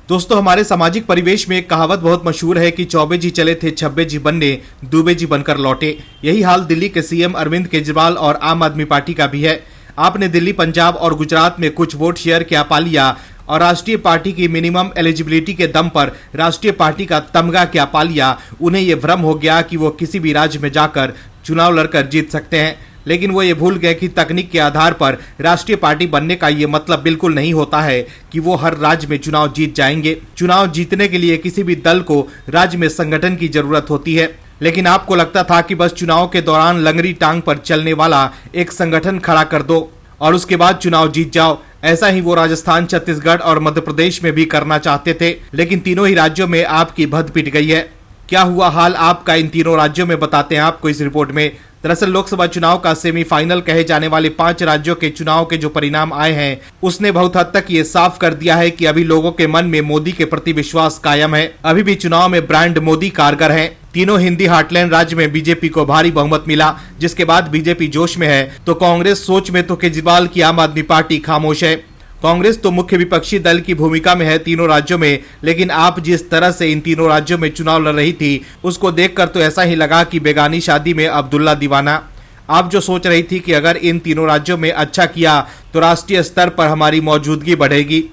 दोस्तों, हमारे सामाजिक परिवेश में एक कहावत बहुत मशहूर है कि चौबे जी चले थे छब्बे जी बनने, दूबे जी बनकर लौटे। यही हाल दिल्ली के सीएम अरविंद केजरीवाल और आम आदमी पार्टी का भी है। आपने दिल्ली, पंजाब और गुजरात में कुछ वोट शेयर क्या पा लिया और राष्ट्रीय पार्टी की मिनिमम एलिजिबिलिटी के दम पर राष्ट्रीय पार्टी का तमगा क्या पा लिया। उन्हें ये भ्रम हो गया कि वो किसी भी राज्य में जाकर चुनाव लड़कर जीत सकते हैं, लेकिन वो ये भूल गए कि तकनीक के आधार पर राष्ट्रीय पार्टी बनने का ये मतलब बिल्कुल नहीं होता है कि वो हर राज्य में चुनाव जीत जाएंगे। चुनाव जीतने के लिए किसी भी दल को राज्य में संगठन की जरूरत होती है, लेकिन आपको लगता था कि बस चुनाव के दौरान लंगड़ी टांग पर चलने वाला एक संगठन खड़ा कर दो और उसके बाद चुनाव जीत जाओ। ऐसा ही वो राजस्थान, छत्तीसगढ़ और मध्य प्रदेश में भी करना चाहते थे, लेकिन तीनों ही राज्यों में आपकी भद पिट गई है। क्या हुआ हाल आपका इन तीनों राज्यों में, बताते हैं आपको इस रिपोर्ट में। दरअसल लोकसभा चुनाव का सेमीफाइनल कहे जाने वाले 5 राज्यों के चुनाव के जो परिणाम आए हैं, उसने बहुत हद तक ये साफ कर दिया है कि अभी लोगों के मन में मोदी के प्रति विश्वास कायम है। अभी भी चुनाव में ब्रांड मोदी कारगर है। तीनों हिंदी हार्टलैंड राज्य में बीजेपी को भारी बहुमत मिला, जिसके बाद बीजेपी जोश में है तो कांग्रेस सोच में, तो केजरीवाल की आम आदमी पार्टी खामोश है। कांग्रेस तो मुख्य विपक्षी दल की भूमिका में है तीनों राज्यों में, लेकिन आप जिस तरह से इन तीनों राज्यों में चुनाव लड़ रही थी, उसको देखकर तो ऐसा ही लगा कि बेगानी शादी में अब्दुल्ला दीवाना। आप जो सोच रही थी कि अगर इन तीनों राज्यों में अच्छा किया तो राष्ट्रीय स्तर पर हमारी मौजूदगी बढ़ेगी,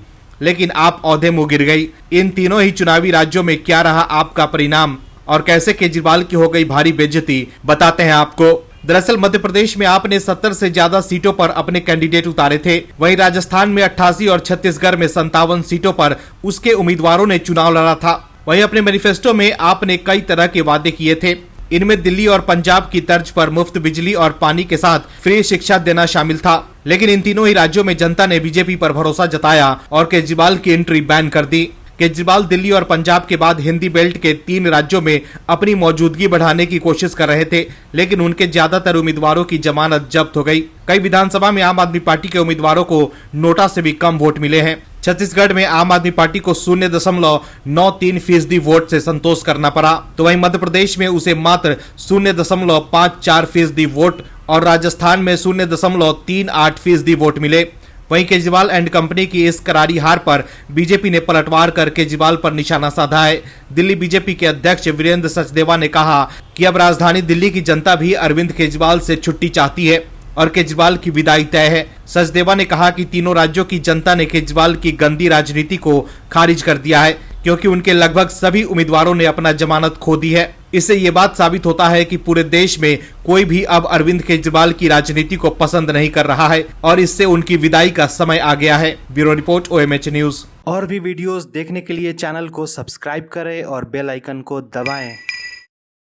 लेकिन आप औंधे मुंह गिर गई। इन तीनों ही चुनावी राज्यों में क्या रहा आपका परिणाम और कैसे केजरीवाल की हो गई भारी बेइज्जती, बताते हैं आपको। दरअसल मध्य प्रदेश में आपने 70 से ज्यादा सीटों पर अपने कैंडिडेट उतारे थे। वहीं राजस्थान में 88 और छत्तीसगढ़ में 57 सीटों पर उसके उम्मीदवारों ने चुनाव लड़ा था। वहीं अपने मैनिफेस्टो में आपने कई तरह के वादे किए थे। इनमें दिल्ली और पंजाब की तर्ज पर मुफ्त बिजली और पानी के साथ फ्री शिक्षा देना शामिल था, लेकिन इन तीनों ही राज्यों में जनता ने बीजेपी पर भरोसा जताया और केजरीवाल की एंट्री बैन कर दी। केजरीवाल दिल्ली और पंजाब के बाद हिंदी बेल्ट के 3 राज्यों में अपनी मौजूदगी बढ़ाने की कोशिश कर रहे थे, लेकिन उनके ज्यादातर उम्मीदवारों की जमानत जब्त हो गई। कई विधानसभा में आम आदमी पार्टी के उम्मीदवारों को नोटा से भी कम वोट मिले हैं। छत्तीसगढ़ में आम आदमी पार्टी को 0.93% वोट से संतोष करना पड़ा, तो वहीं मध्य प्रदेश में उसे मात्र 0.54% वोट और राजस्थान में 0.38% वोट मिले। वहीं केजरीवाल एंड कंपनी की इस करारी हार पर बीजेपी ने पलटवार कर केजरीवाल पर निशाना साधा है। दिल्ली बीजेपी के अध्यक्ष वीरेंद्र सचदेवा ने कहा कि अब राजधानी दिल्ली की जनता भी अरविंद केजरीवाल से छुट्टी चाहती है और केजरीवाल की विदाई तय है। सचदेवा ने कहा कि तीनों राज्यों की जनता ने केजरीवाल की गंदी राजनीति को खारिज कर दिया है, क्योंकि उनके लगभग सभी उम्मीदवारों ने अपना जमानत खो दी है। इससे ये बात साबित होता है कि पूरे देश में कोई भी अब अरविंद केजरीवाल की राजनीति को पसंद नहीं कर रहा है और इससे उनकी विदाई का समय आ गया है। Bureau report, OMH news. और भी वीडियोस देखने के लिए चैनल को सब्सक्राइब करें और बेल आइकन को दबाएं।